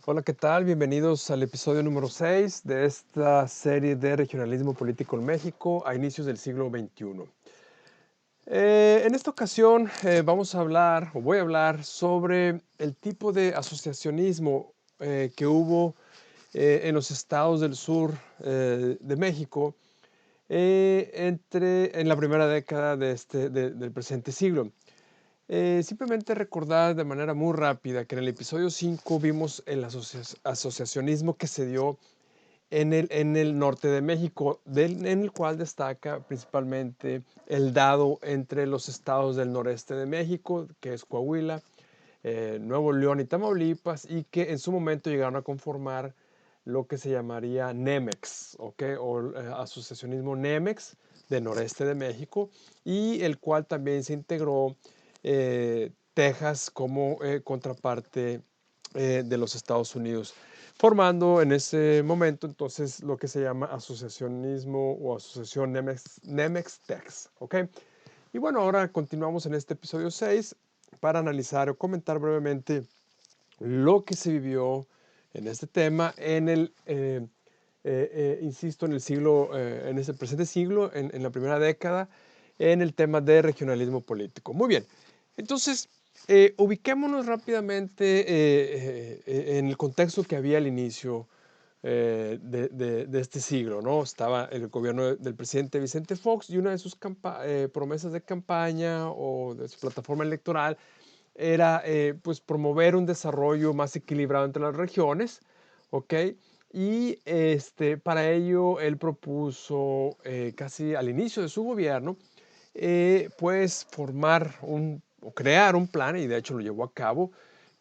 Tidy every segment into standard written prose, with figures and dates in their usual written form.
Hola, ¿qué tal? Bienvenidos al episodio número 6 de esta serie de regionalismo político en México a inicios del siglo XXI. En esta ocasión vamos a hablar, o voy a hablar, sobre el tipo de asociacionismo que hubo en los estados del sur de México en la primera década del presente siglo. Simplemente recordar de manera muy rápida que en el episodio 5 vimos el asociacionismo que se dio en el norte de México, en el cual destaca principalmente el dado entre los estados del noreste de México, que es Coahuila, Nuevo León y Tamaulipas, y que en su momento llegaron a conformar lo que se llamaría NEMEX, ¿ok? O asociacionismo NEMEX del noreste de México, y el cual también se integró Texas como contraparte de los Estados Unidos, formando en ese momento entonces lo que se llama asociacionismo o asociación NEMEX-TEX, ¿ok? Y bueno, ahora continuamos en este episodio 6 para analizar o comentar brevemente lo que se vivió en este tema insisto, en ese presente siglo, en la primera década, en el tema de regionalismo político. Muy bien, entonces, ubiquémonos rápidamente en el contexto que había al inicio de este siglo, ¿no? Estaba el gobierno del presidente Vicente Fox y una de sus promesas de campaña o de su plataforma electoral era pues promover un desarrollo más equilibrado entre las regiones, ¿ok? Y para ello él propuso casi al inicio de su gobierno, pues o crear un plan, y de hecho lo llevó a cabo,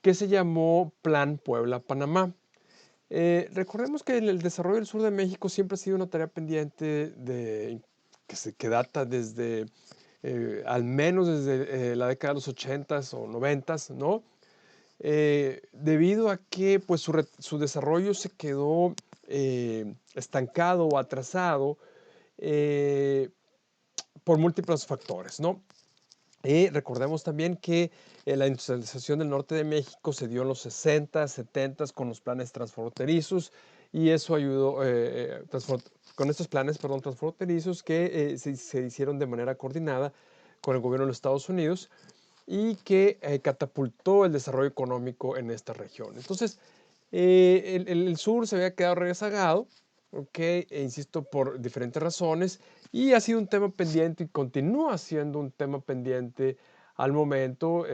que se llamó Plan Puebla-Panamá. Recordemos que el desarrollo del sur de México siempre ha sido una tarea pendiente que data desde, al menos desde la década de los 80s o 90s, ¿no? Debido a que pues, su desarrollo se quedó estancado o atrasado eh, por múltiples factores, ¿no? Y recordemos también que la industrialización del norte de México se dio en los 60, 70 con los planes transfronterizos, y eso ayudó, con estos planes, perdón, transfronterizos que se hicieron de manera coordinada con el gobierno de los Estados Unidos y que catapultó el desarrollo económico en esta región. Entonces, el sur se había quedado rezagado, ¿ok? Insisto, por diferentes razones, y ha sido un tema pendiente y continúa siendo un tema pendiente al momento.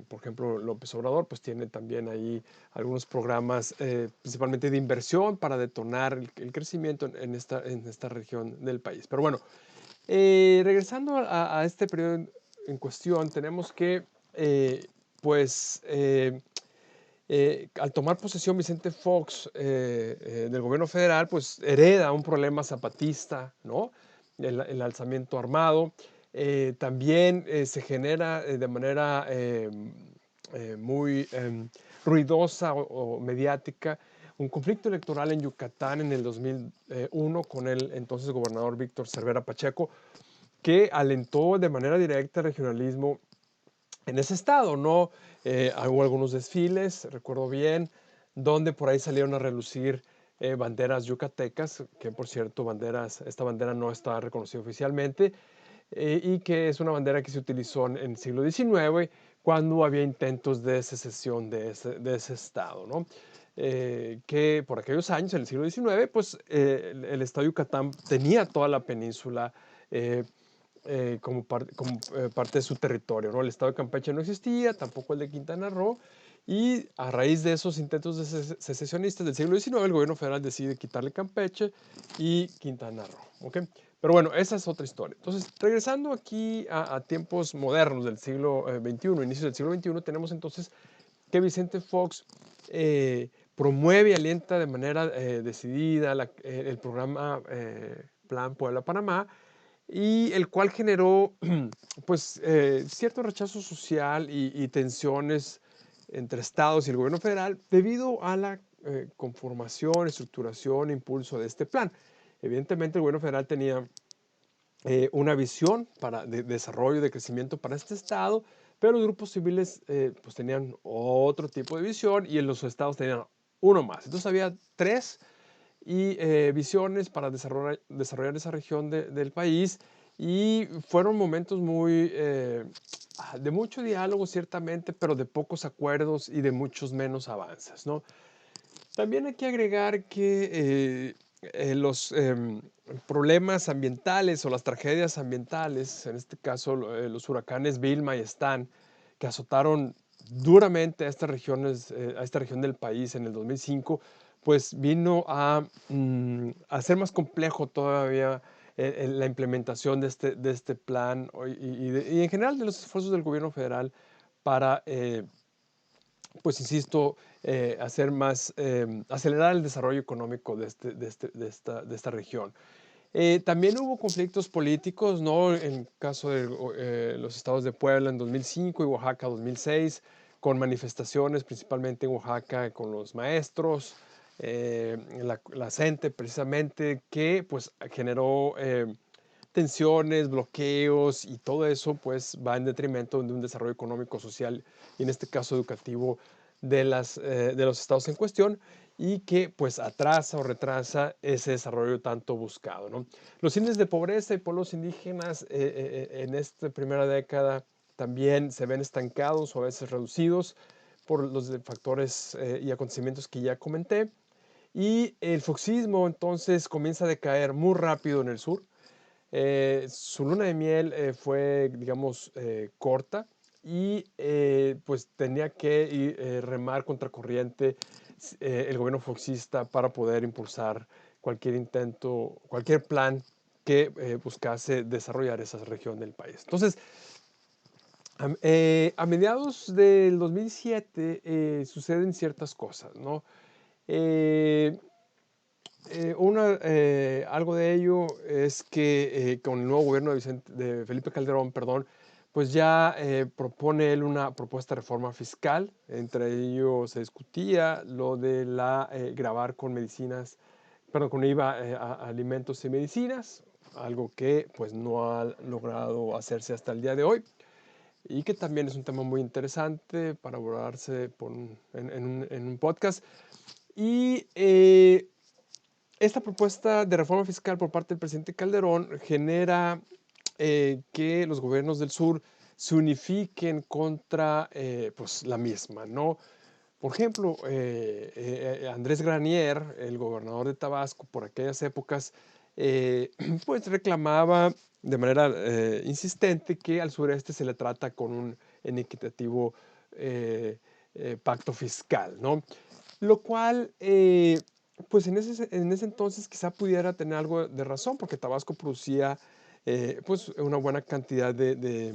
Por ejemplo, López Obrador pues tiene también ahí algunos programas principalmente de inversión para detonar el crecimiento en esta región del país. Pero bueno, regresando a este periodo en cuestión, tenemos que pues al tomar posesión Vicente Fox del gobierno federal, pues hereda un problema zapatista, ¿no? El alzamiento armado. También se genera de manera muy ruidosa o mediática un conflicto electoral en Yucatán en el 2001 con el entonces gobernador Víctor Cervera Pacheco, que alentó de manera directa el regionalismo en ese estado, ¿no? Hubo algunos desfiles, recuerdo bien, donde por ahí salieron a relucir banderas yucatecas, que por cierto, esta bandera no está reconocida oficialmente, y que es una bandera que se utilizó en el siglo XIX, cuando había intentos de secesión de ese estado, ¿no? Que por aquellos años, en el siglo XIX, pues el estado de Yucatán tenía toda la península como parte de su territorio, ¿no? El estado de Campeche no existía, tampoco el de Quintana Roo, y a raíz de esos intentos secesionistas del siglo XIX, el gobierno federal decide quitarle Campeche y Quintana Roo, ¿ok? Pero bueno, esa es otra historia. Entonces, regresando aquí a tiempos modernos del siglo XXI, inicios del siglo XXI, tenemos entonces que Vicente Fox promueve y alienta de manera decidida el programa Plan Puebla-Panamá, y el cual generó pues cierto rechazo social y tensiones entre estados y el gobierno federal debido a la conformación, estructuración e impulso de este plan. Evidentemente el gobierno federal tenía una visión de desarrollo, de crecimiento para este estado, pero los grupos civiles pues tenían otro tipo de visión y en los estados tenían uno más. Entonces había tres visiones para desarrollar esa región del país y fueron momentos de mucho diálogo ciertamente, pero de pocos acuerdos y de muchos menos avances, ¿no? También hay que agregar que los problemas ambientales o las tragedias ambientales, en este caso los huracanes Vilma y Stan, que azotaron duramente a esta región del país en el 2005, pues vino a hacer más complejo todavía la implementación de este plan y en general de los esfuerzos del gobierno federal para pues insisto, acelerar el desarrollo económico de esta región. También hubo conflictos políticos, ¿no? En el caso de los estados de Puebla en 2005 y Oaxaca 2006, con manifestaciones principalmente en Oaxaca con los maestros, la CENTE precisamente, que pues generó tensiones, bloqueos y todo eso pues va en detrimento de un desarrollo económico, social y en este caso educativo de los estados en cuestión y que pues atrasa o retrasa ese desarrollo tanto buscado, ¿no? Los índices de pobreza y pueblos indígenas en esta primera década también se ven estancados o a veces reducidos por los factores y acontecimientos que ya comenté. Y el foxismo entonces comienza a decaer muy rápido en el sur. Su luna de miel fue, digamos, corta y pues tenía que remar contracorriente el gobierno foxista para poder impulsar cualquier intento, cualquier plan que buscase desarrollar esa región del país. Entonces, a mediados del 2007 suceden ciertas cosas, ¿no? Eh, algo de ello es que con el nuevo gobierno de Felipe Calderón, perdón, pues ya propone él una propuesta de reforma fiscal. Entre ellos se discutía lo de gravar con medicinas, perdón, con IVA a alimentos y medicinas, algo que pues no ha logrado hacerse hasta el día de hoy y que también es un tema muy interesante para abordarse en un podcast. Y esta propuesta de reforma fiscal por parte del presidente Calderón genera que los gobiernos del sur se unifiquen contra pues, la misma, ¿no? Por ejemplo, Andrés Granier, el gobernador de Tabasco por aquellas épocas, pues reclamaba de manera insistente que al sureste se le trata con un inequitativo pacto fiscal, ¿no? Lo cual, pues en ese entonces quizá pudiera tener algo de razón, porque Tabasco producía pues una buena cantidad de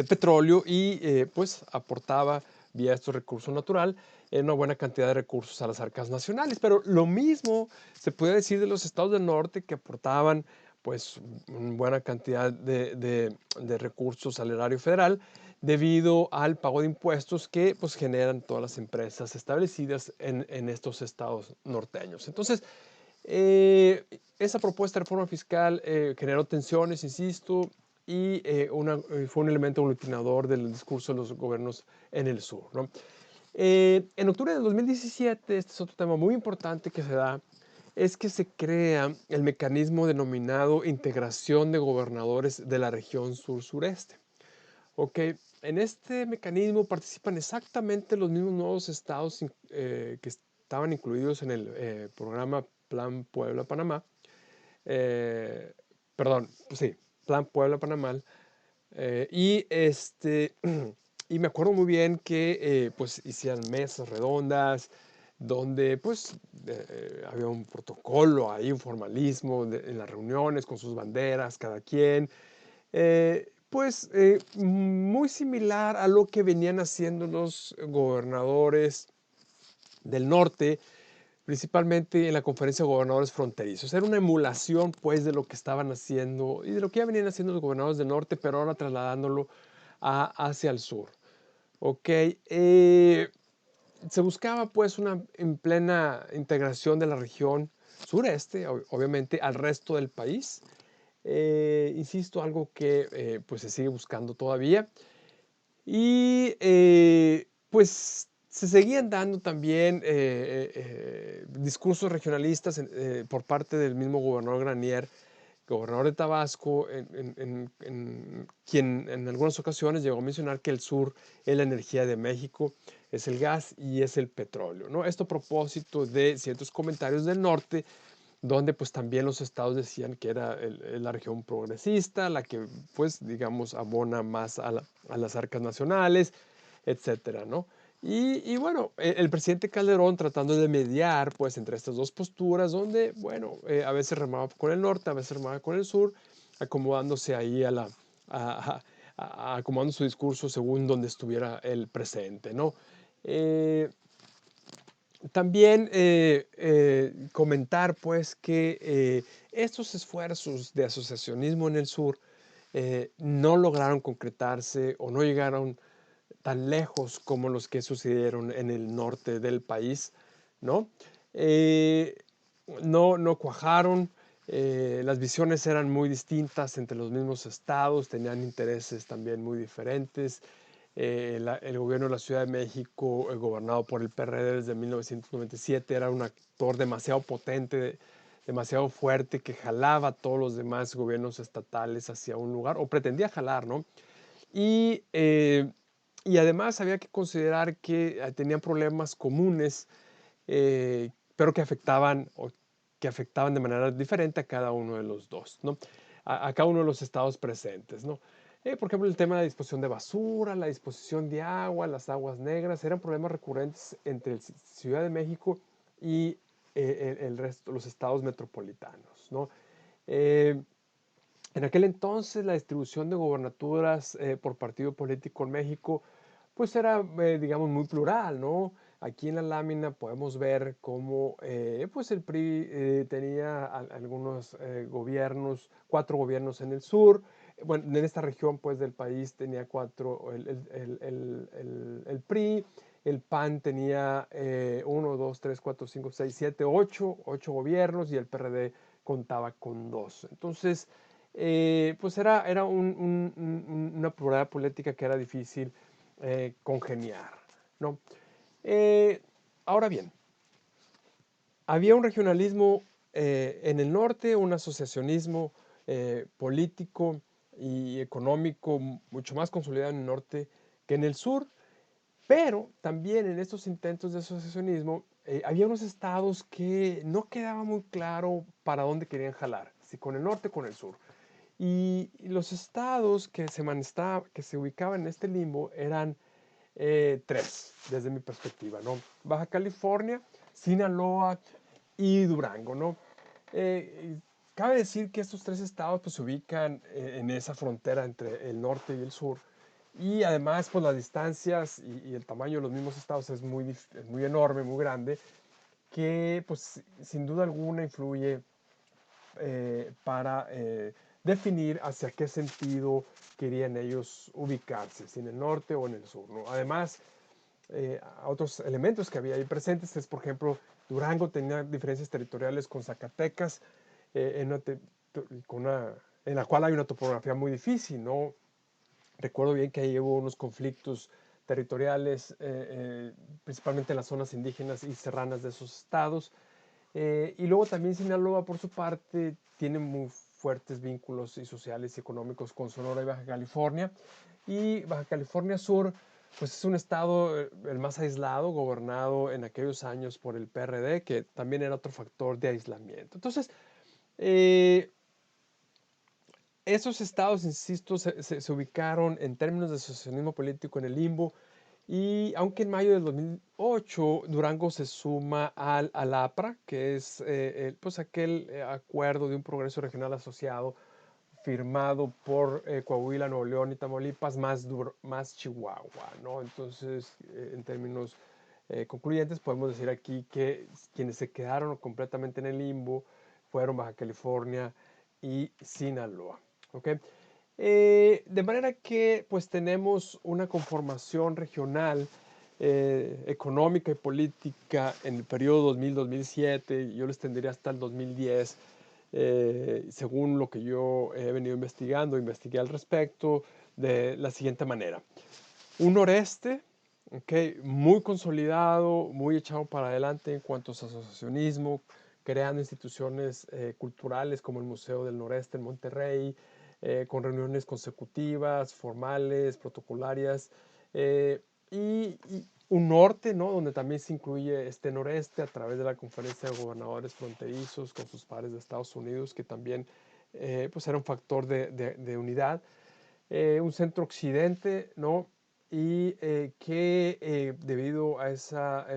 petróleo y pues aportaba vía estos recursos naturales una buena cantidad de recursos a las arcas nacionales. Pero lo mismo se puede decir de los estados del norte que aportaban pues una buena cantidad de recursos al erario federal debido al pago de impuestos que pues generan todas las empresas establecidas en estos estados norteños. Entonces, esa propuesta de reforma fiscal generó tensiones, insisto, y fue un elemento aglutinador del discurso de los gobiernos en el sur, ¿no? En octubre del 2017, este es otro tema muy importante que se da, es que se crea el mecanismo denominado integración de gobernadores de la región sur-sureste. Ok, en este mecanismo participan exactamente los mismos nuevos estados que estaban incluidos en el programa Plan Puebla-Panamá. Eh, perdón, pues sí, Plan Puebla-Panamá. Y y me acuerdo muy bien que pues hicieron mesas redondas donde pues había un protocolo ahí, un formalismo en las reuniones con sus banderas, cada quien. Pues muy similar a lo que venían haciendo los gobernadores del norte, principalmente en la conferencia de gobernadores fronterizos. Era una emulación pues de lo que estaban haciendo y de lo que ya venían haciendo los gobernadores del norte, pero ahora trasladándolo hacia el sur. Ok, se buscaba pues una en plena integración de la región sureste, obviamente, al resto del país. Insisto, algo que pues se sigue buscando todavía. Y pues se seguían dando también discursos regionalistas por parte del mismo gobernador Granier, gobernador de Tabasco, quien en algunas ocasiones llegó a mencionar que el sur es la energía de México, es el gas y es el petróleo, ¿no? Esto a propósito de ciertos comentarios del norte, donde pues también los estados decían que era la región progresista, la que pues digamos abona más a las arcas nacionales, etcétera, ¿no? Y bueno, el presidente Calderón tratando de mediar pues entre estas dos posturas, donde bueno, a veces remaba con el norte, a veces remaba con el sur, acomodándose ahí a, acomodando su discurso según donde estuviera el presente, ¿no? También comentar pues que estos esfuerzos de asociacionismo en el sur no lograron concretarse o no llegaron tan lejos como los que sucedieron en el norte del país, ¿no? Eh, no cuajaron, las visiones eran muy distintas entre los mismos estados, tenían intereses también muy diferentes. El gobierno de la Ciudad de México, gobernado por el PRD desde 1997, era un actor demasiado potente, demasiado fuerte, que jalaba a todos los demás gobiernos estatales hacia un lugar, o pretendía jalar, ¿no? Y, eh, y además había que considerar que tenían problemas comunes, pero que afectaban de manera diferente a cada uno de los dos, ¿no? A cada uno de los estados presentes, ¿no? Por ejemplo, el tema de la disposición de basura, la disposición de agua, las aguas negras, eran problemas recurrentes entre Ciudad de México y el resto, los estados metropolitanos, ¿no? Eh, en aquel entonces la distribución de gobernaturas por partido político en México pues era, digamos, muy plural, ¿no? Aquí en la lámina podemos ver cómo pues el PRI tenía algunos gobiernos, 4 gobiernos en el sur. Bueno, en esta región pues del país tenía 4, el PRI, el PAN tenía 1, 2, 3, 4, 5, 6, 7, 8 gobiernos y el PRD contaba con 2. Entonces, pues era una pluralidad política que era difícil congeniar, ¿no? Eh, ahora bien, había un regionalismo en el norte, un asociacionismo político y económico mucho más consolidado en el norte que en el sur, pero también en estos intentos de asociacionismo había unos estados que no quedaba muy claro para dónde querían jalar, si con el norte o con el sur. Y los estados que se ubicaban en este limbo eran 3, desde mi perspectiva, ¿no? Baja California, Sinaloa y Durango, ¿no? Cabe decir que estos 3 estados pues, se ubican en esa frontera entre el norte y el sur. Y además, pues las distancias y el tamaño de los mismos estados es muy enorme, muy grande, que pues sin duda alguna influye para definir hacia qué sentido querían ellos ubicarse, si en el norte o en el sur, ¿no? Además, otros elementos que había ahí presentes es, por ejemplo, Durango tenía diferencias territoriales con Zacatecas, con en la cual hay una topografía muy difícil, ¿no? Recuerdo bien que ahí hubo unos conflictos territoriales, principalmente en las zonas indígenas y serranas de esos estados. Y luego también Sinaloa, por su parte, tiene muy fuertes vínculos y sociales y económicos con Sonora y Baja California. Y Baja California Sur, pues es un estado el más aislado, gobernado en aquellos años por el PRD, que también era otro factor de aislamiento. Entonces, eh, esos estados, insisto, se ubicaron en términos de asociacionismo político en el limbo y aunque en mayo del 2008 Durango se suma al APRA, que es pues aquel acuerdo de un progreso regional asociado firmado por Coahuila, Nuevo León y Tamaulipas, más Chihuahua, ¿no? Entonces, en términos concluyentes, podemos decir aquí que quienes se quedaron completamente en el limbo fueron Baja California y Sinaloa, ¿ok? De manera que pues tenemos una conformación regional económica y política en el periodo 2000-2007, yo les tendría hasta el 2010, según lo que yo he venido investigué al respecto, de la siguiente manera. un noreste, muy consolidado, muy echado para adelante en cuanto a su asociacionismo, creando instituciones culturales como el Museo del Noreste en Monterrey, con reuniones consecutivas, formales, protocolarias, y un norte, ¿no? Donde también se incluye este noreste a través de la Conferencia de Gobernadores Fronterizos con sus pares de Estados Unidos, que también pues era un factor de unidad. Un centro occidente, ¿no? Y que debido a esa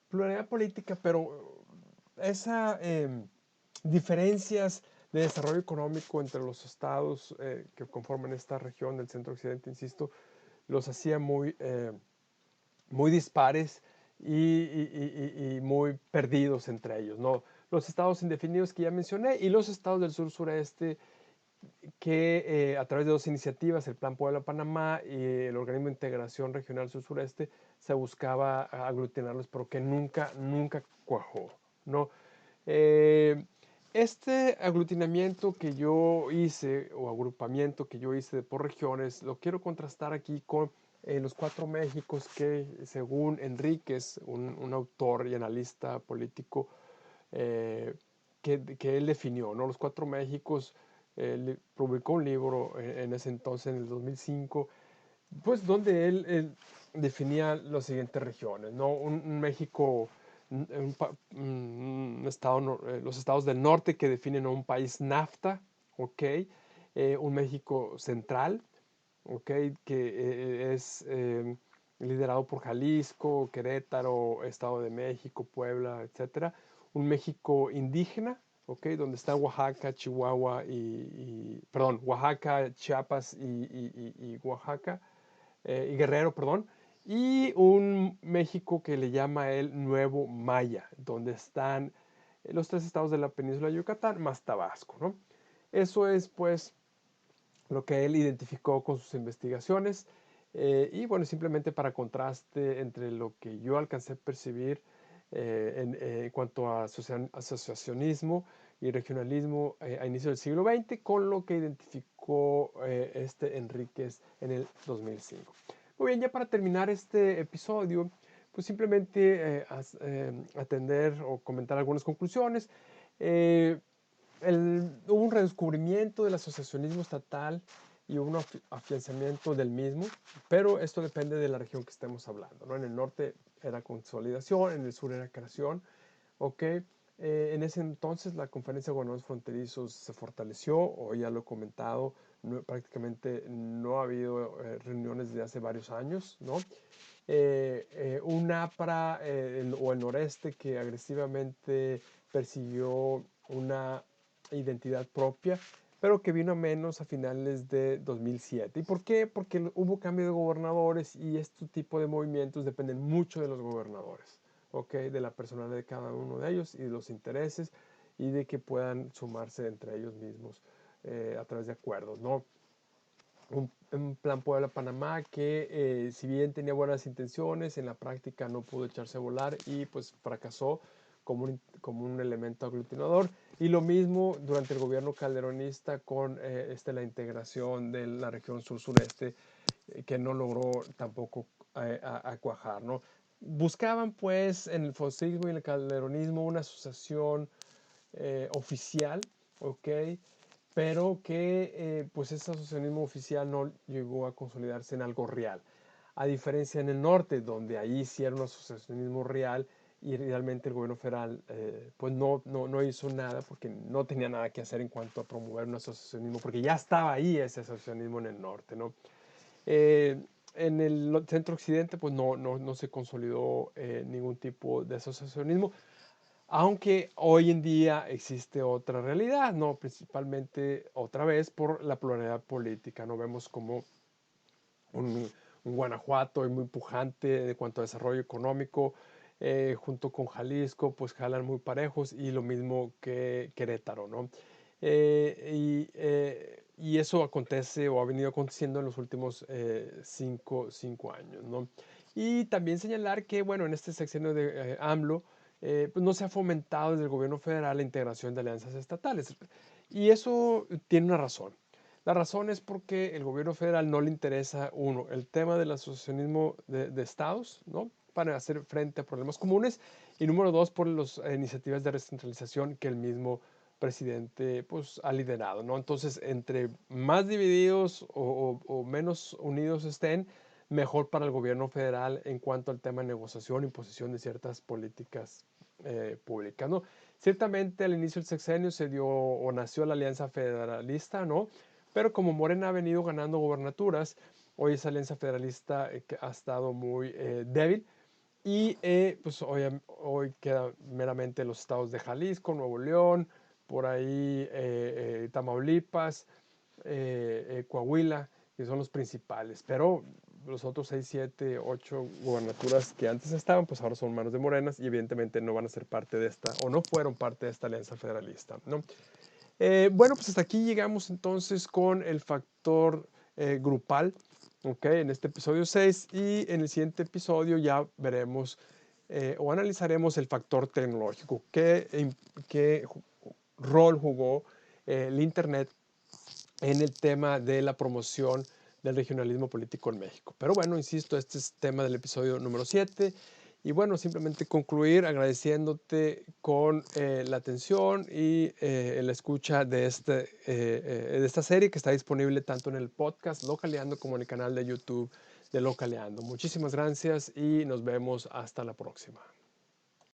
pluralidad política, pero esa diferencias de desarrollo económico entre los estados que conforman esta región del centro occidente, insisto, los hacía muy dispares y muy perdidos entre ellos, ¿no? Los estados indefinidos que ya mencioné y los estados del sur-sureste que a través de dos iniciativas, el Plan Puebla-Panamá y el Organismo de Integración Regional Sur-Sureste, se buscaba aglutinarlos, pero que nunca cuajó, ¿no? Eh, este aglutinamiento que yo hice, o agrupamiento que yo hice por regiones, lo quiero contrastar aquí con los cuatro Méxicos que, según Enríquez, un autor y analista político, que él definió, ¿no? Los cuatro Méxicos, publicó un libro en ese entonces, en el 2005, pues donde él definía las siguientes regiones, ¿no? Un México, un estado, los estados del norte que definen a un país NAFTA, ¿ok? Un México central, ¿ok? Que es liderado por Jalisco, Querétaro, Estado de México, Puebla, etcétera. Un México indígena, ¿ok? Donde está Oaxaca, Chihuahua perdón, Oaxaca, Chiapas y Oaxaca, y Guerrero, perdón. Y un México que le llama él Nuevo Maya, donde están los tres estados de la península de Yucatán más Tabasco, ¿no? Eso es, pues, lo que él identificó con sus investigaciones. Y bueno, simplemente para contraste entre lo que yo alcancé a percibir en cuanto a asociacionismo y regionalismo a inicio del siglo XX con lo que identificó este Enríquez en el 2005. Muy bien, ya para terminar este episodio, pues simplemente atender o comentar algunas conclusiones. Eh, Hubo un redescubrimiento del asociacionismo estatal y un afianzamiento del mismo, pero esto depende de la región que estemos hablando, ¿no? En el norte era consolidación, en el sur era creación, ¿ok? En ese entonces la Conferencia de Gobernadores Fronterizos se fortaleció, o ya lo he comentado, prácticamente no ha habido reuniones desde hace varios años, ¿no? Un APRA o el noreste que agresivamente persiguió una identidad propia, pero que vino a menos a finales de 2007. ¿Y por qué? Porque hubo cambio de gobernadores y este tipo de movimientos dependen mucho de los gobernadores, ¿ok? De la personalidad de cada uno de ellos y de los intereses y de que puedan sumarse entre ellos mismos a través de acuerdos, ¿no? Un plan Puebla-Panamá que si bien tenía buenas intenciones, en la práctica no pudo echarse a volar y pues fracasó como un elemento aglutinador. Y lo mismo durante el gobierno calderonista con la integración de la región sur-sureste que no logró tampoco a cuajar, ¿no? Buscaban pues en el fosismo y el calderonismo una asociación oficial, ¿ok? Pero que pues ese asociacionismo oficial no llegó a consolidarse en algo real. A diferencia en el norte, donde ahí sí era un asociacionismo real y realmente el gobierno federal pues no hizo nada porque no tenía nada que hacer en cuanto a promover un asociacionismo, porque ya estaba ahí ese asociacionismo en el norte, ¿no? Eh, en el centro occidente pues no se consolidó ningún tipo de asociacionismo, aunque hoy en día existe otra realidad, ¿no? Principalmente otra vez por la pluralidad política, ¿no? Vemos como un Guanajuato muy pujante en cuanto a desarrollo económico, junto con Jalisco, pues jalan muy parejos y lo mismo que Querétaro, ¿no? Y eso acontece o ha venido aconteciendo en los últimos cinco años, ¿no? Y también señalar que, bueno, en este sexenio de AMLO, pues no se ha fomentado desde el gobierno federal la integración de alianzas estatales. Y eso tiene una razón. La razón es porque el gobierno federal no le interesa, uno, el tema del asociacionismo de estados, ¿no? Para hacer frente a problemas comunes. Y número dos, por las iniciativas de descentralización que el mismo presidente pues, ha liderado, ¿no? Entonces, entre más divididos o menos unidos estén, mejor para el gobierno federal en cuanto al tema de negociación, imposición de ciertas políticas públicas, ¿no? Ciertamente al inicio del sexenio se dio o nació la Alianza Federalista, ¿no? Pero como Morena ha venido ganando gobernaturas, hoy esa alianza federalista que ha estado muy débil y pues hoy quedan meramente los estados de Jalisco, Nuevo León, por ahí Tamaulipas, Coahuila, que son los principales. Pero los otros 6, 7, 8 gobernaturas que antes estaban, pues ahora son manos de Morenas y evidentemente no van a ser parte de esta, o no fueron parte de esta alianza federalista, ¿no? Bueno, pues hasta aquí llegamos entonces con el factor grupal, ¿ok? En este episodio 6 y en el siguiente episodio ya veremos o analizaremos el factor tecnológico, qué rol jugó el Internet en el tema de la promoción del regionalismo político en México. Pero bueno, insisto, este es tema del episodio número 7. Y bueno, simplemente concluir agradeciéndote con la atención y la escucha de esta serie que está disponible tanto en el podcast Localeando como en el canal de YouTube de Localeando. Muchísimas gracias y nos vemos hasta la próxima.